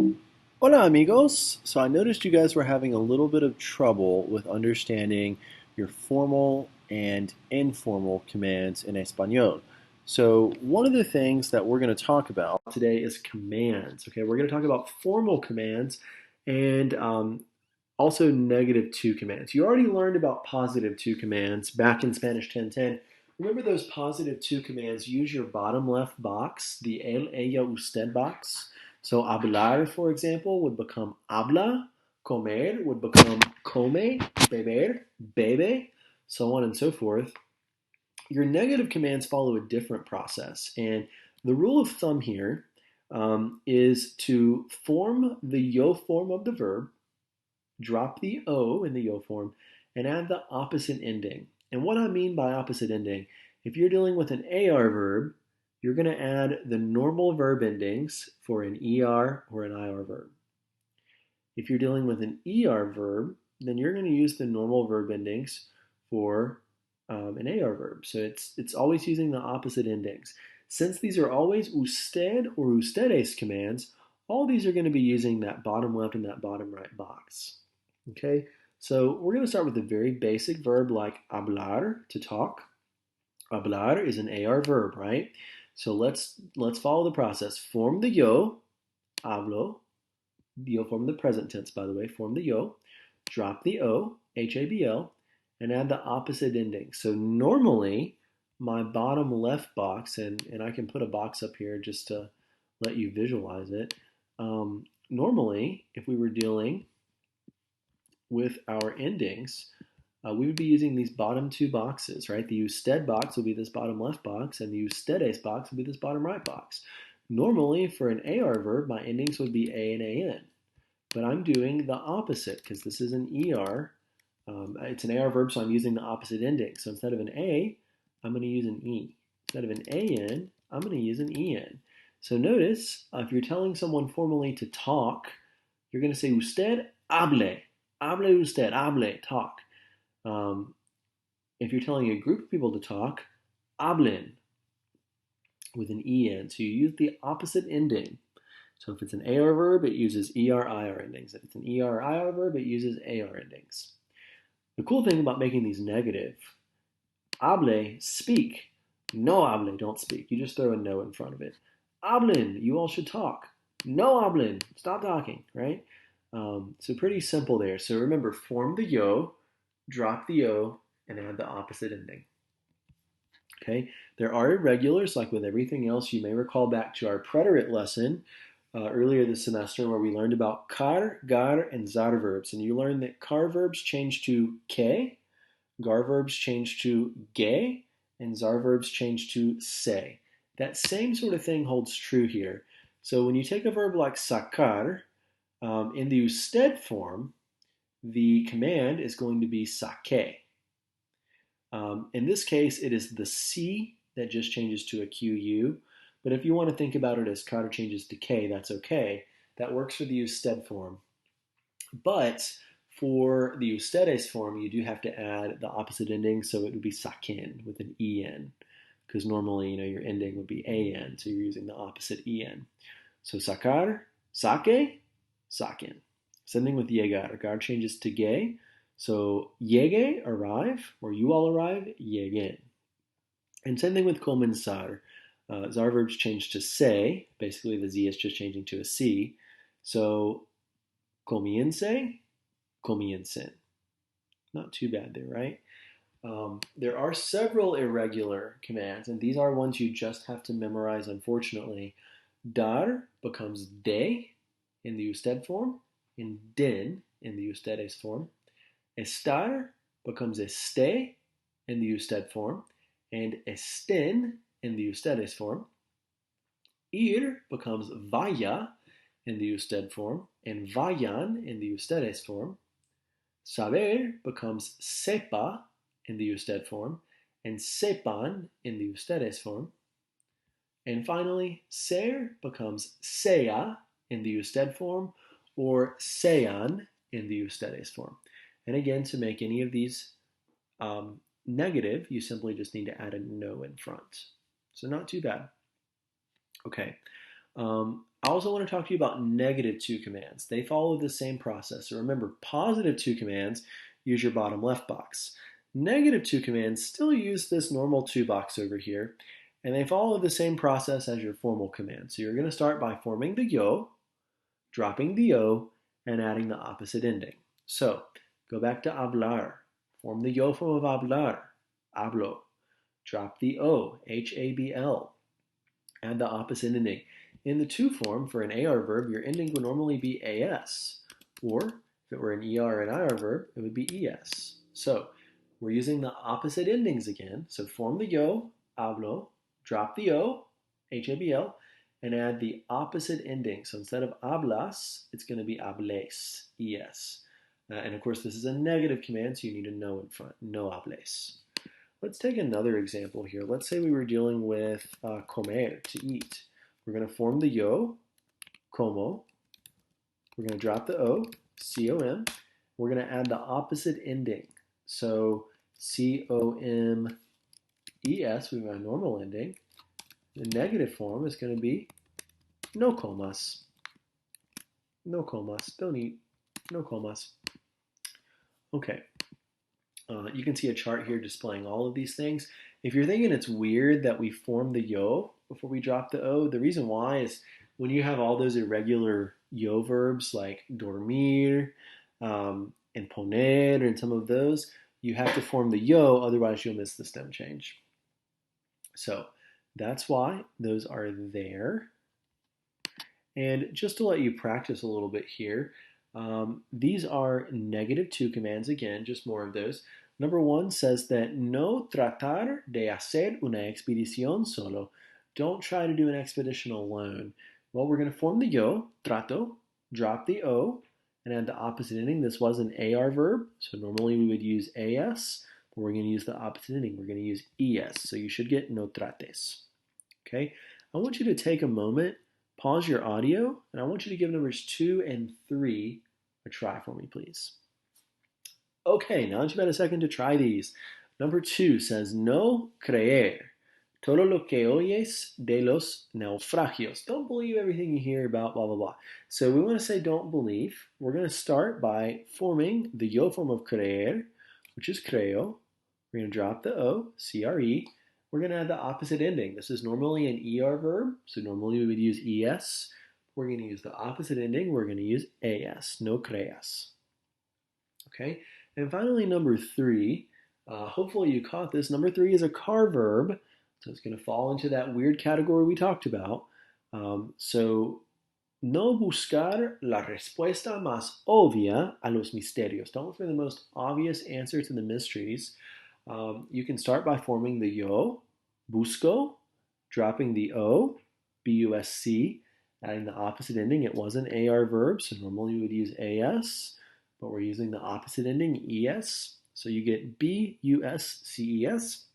Hola amigos! So I noticed you guys were having a little bit of trouble with understanding your formal and informal commands in Espanol. So one of the things that we're going to talk about today is commands. Okay, we're going to talk about formal commands and also negative two commands. You already learned about positive two commands back in Spanish 1010. Remember those positive two commands? Use your bottom left box, the él, ella, usted box. So hablar, for example, would become habla. Comer would become come. Beber, bebe, so on and so forth. Your negative commands follow a different process. And the rule of thumb here is to form the yo form of the verb, drop the O in the yo form, and add the opposite ending. And what I mean by opposite ending, if you're dealing with an AR verb, you're going to add the normal verb endings for an ER or an IR verb. If you're dealing with an ER verb, then you're going to use the normal verb endings for an AR verb. So it's always using the opposite endings. Since these are always usted or ustedes commands, all these are going to be using that bottom left and that bottom right box. Okay, so we're going to start with a very basic verb like hablar, to talk. Hablar is an AR verb, right? So let's follow the process. Form the yo, hablo. Yo form the present tense, by the way. Form the yo. Drop the O, Habl, and add the opposite ending. So normally, my bottom left box, and I can put a box up here just to let you visualize it. Normally, if we were dealing with our endings, we would be using these bottom two boxes, right? The usted box will be this bottom left box, and the ustedes box will be this bottom right box. Normally, for an AR verb, my endings would be A and AN, but I'm doing the opposite because this is an ER. It's an AR verb, so I'm using the opposite ending. So instead of an A, I'm going to use an E. Instead of an AN, I'm going to use an EN. So notice, if you're telling someone formally to talk, you're going to say usted hable. Hable usted, hable, talk. Um, if you're telling a group of people to talk, hablen with an en. So you use the opposite ending. So if it's an AR verb, it uses ER, IR endings. If it's an ER or IR verb, it uses AR endings. The cool thing about making these negative, hable, speak. No hable, don't speak. You just throw a no in front of it. Hablen, you all should talk. No hablen, stop talking, right? So pretty simple there. So remember, form the yo, drop the O, and add the opposite ending. Okay, there are irregulars, like with everything else. You may recall back to our preterite lesson earlier this semester where we learned about CAR-GAR, and ZAR verbs. And you learned that CAR verbs change to que, GAR verbs change to ge, and ZAR verbs change to se. That same sort of thing holds true here. So when you take a verb like sacar, in the usted form, the command is going to be sake. In this case, it is the C that just changes to a QU. But if you want to think about it as Cotter changes to K, that's okay. That works for the usted form. But for the ustedes form, you do have to add the opposite ending, so it would be sakin with an en, because normally, your ending would be an, so you're using the opposite en. So sacar, sake, sakin. Same thing with llegar. Gar changes to gay, so llegue, arrive, or you all arrive, lleguen. And same thing with comenzar. Zar verbs change to say. Basically, the Z is just changing to a C. So comience, comiencen. Not too bad there, right? There are several irregular commands, and these are ones you just have to memorize, unfortunately. Dar becomes de in the usted form, and den in the ustedes form. Estar becomes este in the usted form, and estén in the ustedes form. Ir becomes vaya in the usted form, and vayan in the ustedes form. Saber becomes sepa in the usted form, and sepan in the ustedes form. And finally, ser becomes sea in the usted form, or sean in the ustedes form. And again, to make any of these negative, you simply just need to add a no in front. So not too bad. Okay. I also want to talk to you about negative two commands. They follow the same process. So remember, positive two commands use your bottom left box. Negative two commands still use this normal two box over here, and they follow the same process as your formal command. So you're going to start by forming the yo, dropping the o, and adding the opposite ending. So go back to hablar. Form the yo form of hablar, hablo. Drop the o, habl. Add the opposite ending. In the to form, for an AR verb, your ending would normally be AS. Or if it were an ER and IR verb, it would be ES. So we're using the opposite endings again. So form the yo, hablo, drop the O, HABL, and add the opposite ending. So instead of hablas, it's going to be hables, ES. And of course, this is a negative command, so you need a no in front, no hables. Let's take another example here. Let's say we were dealing with comer, to eat. We're going to form the yo, como. We're going to drop the o, com. We're going to add the opposite ending. So comes, we have a normal ending. The negative form is going to be no comas. No comas. Don't eat. No comas. Okay. You can see a chart here displaying all of these things. If you're thinking it's weird that we form the yo before we drop the o, the reason why is when you have all those irregular yo verbs like dormir and poner and some of those, you have to form the yo, otherwise you'll miss the stem change. So that's why those are there. And just to let you practice a little bit here, these are negative two commands again, just more of those. Number one says that no tratar de hacer una expedición solo. Don't try to do an expedition alone. Well, we're going to form the yo, trato, drop the o, and add the opposite ending. This was an AR verb, so normally we would use AS, but we're going to use the opposite ending. We're going to use ES, so you should get no trates. Okay, I want you to take a moment, pause your audio, and I want you to give numbers 2 and 3 a try for me, please. Okay, now that you've had a second to try these. Number 2 says, no creer todo lo que oyes de los naufragios. Don't believe everything you hear about blah, blah, blah. So we want to say don't believe. We're going to start by forming the yo form of creer, which is creo. We're going to drop the o, C-R-E. We're going to add the opposite ending. This is normally an ER verb, so normally we would use ES. We're going to use the opposite ending. We're going to use AS, no creas. Okay, and finally number 3, hopefully you caught this. Number 3 is a CAR verb, so it's going to fall into that weird category we talked about. So, no buscar la respuesta más obvia a los misterios. Don't look for the most obvious answer to the mysteries. You can start by forming the yo, busco, dropping the o, busc, adding the opposite ending. It was an AR verb, so normally we would use AS, but we're using the opposite ending, ES, so you get busces.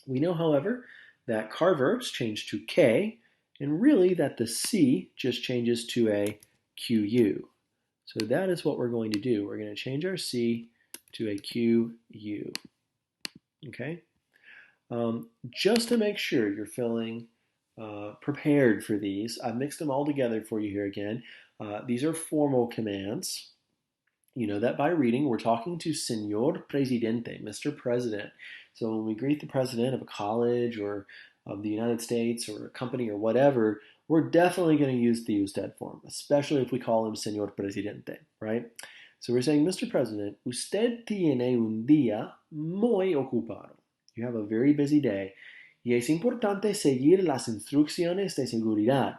We know, however, that CAR verbs change to K, and really that the C just changes to a QU. So that is what we're going to do. We're going to change our C to a QU. Okay? Just to make sure you're feeling prepared for these, I've mixed them all together for you here again. These are formal commands. You know that by reading. We're talking to Señor Presidente, Mr. President. So when we greet the president of a college or of the United States or a company or whatever, we're definitely going to use the usted form, especially if we call him Señor Presidente, right? So we're saying, Mr. President, usted tiene un día muy ocupado. You have a very busy day. Y es importante seguir las instrucciones de seguridad.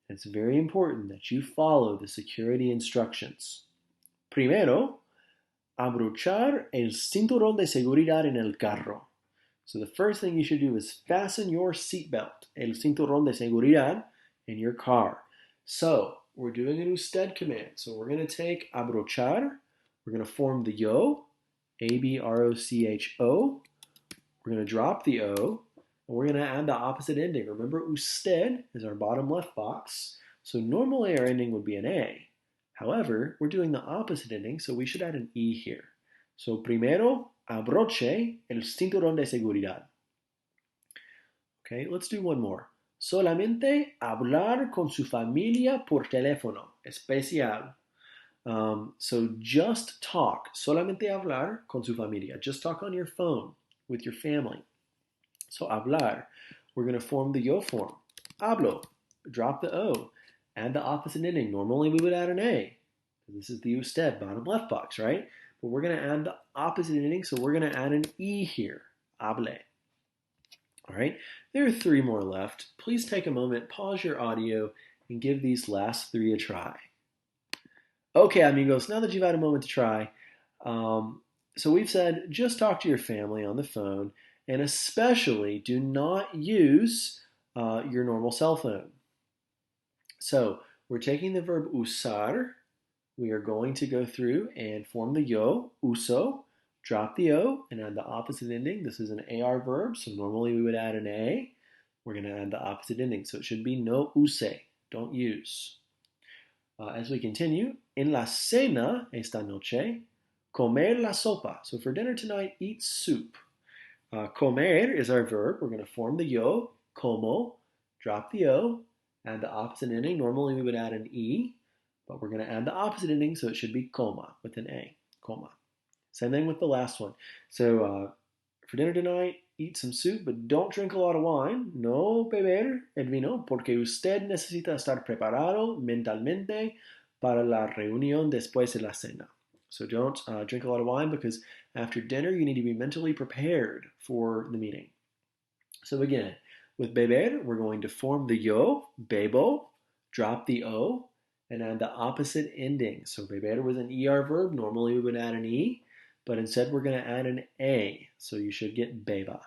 It's very important that you follow the security instructions. Primero, abrochar el cinturón de seguridad en el carro. So the first thing you should do is fasten your seatbelt, el cinturón de seguridad, in your car. So we're doing an usted command. So we're going to take abrochar. We're going to form the yo, A-B-R-O-C-H-O. We're going to drop the O, and we're going to add the opposite ending. Remember, usted is our bottom left box. So normally our ending would be an A. However, we're doing the opposite ending, so we should add an E here. So primero, abroche el cinturón de seguridad. Okay, let's do one more. Solamente hablar con su familia por teléfono. Especial. So just talk. Solamente hablar con su familia. Just talk on your phone with your family. So hablar. We're going to form the yo form. Hablo. Drop the O. Add the opposite ending. Normally we would add an A. This is the usted, bottom left box, right? But we're going to add the opposite ending, so we're going to add an E here. Hable. All right, there are three more left. Please take a moment, pause your audio, and give these last three a try. Okay, amigos, now that you've had a moment to try, so we've said just talk to your family on the phone, and especially do not use your normal cell phone. So we're taking the verb usar. We are going to go through and form the yo, uso, drop the O, and add the opposite ending. This is an AR verb, so normally we would add an A. We're going to add the opposite ending, so it should be no use, don't use. As we continue, en la cena esta noche, comer la sopa. So for dinner tonight, eat soup. Comer is our verb. We're going to form the yo, como, drop the O, add the opposite ending. Normally we would add an E, but we're going to add the opposite ending, so it should be coma with an A, coma. Same thing with the last one. So for dinner tonight, eat some soup, but don't drink a lot of wine. No beber el vino, porque usted necesita estar preparado mentalmente para la reunión después de la cena. So don't drink a lot of wine because after dinner you need to be mentally prepared for the meeting. So again, with beber, we're going to form the yo, bebo, drop the O, and add the opposite ending. So beber was an ER verb. Normally we would add an E, but instead we're going to add an A. So you should get beba.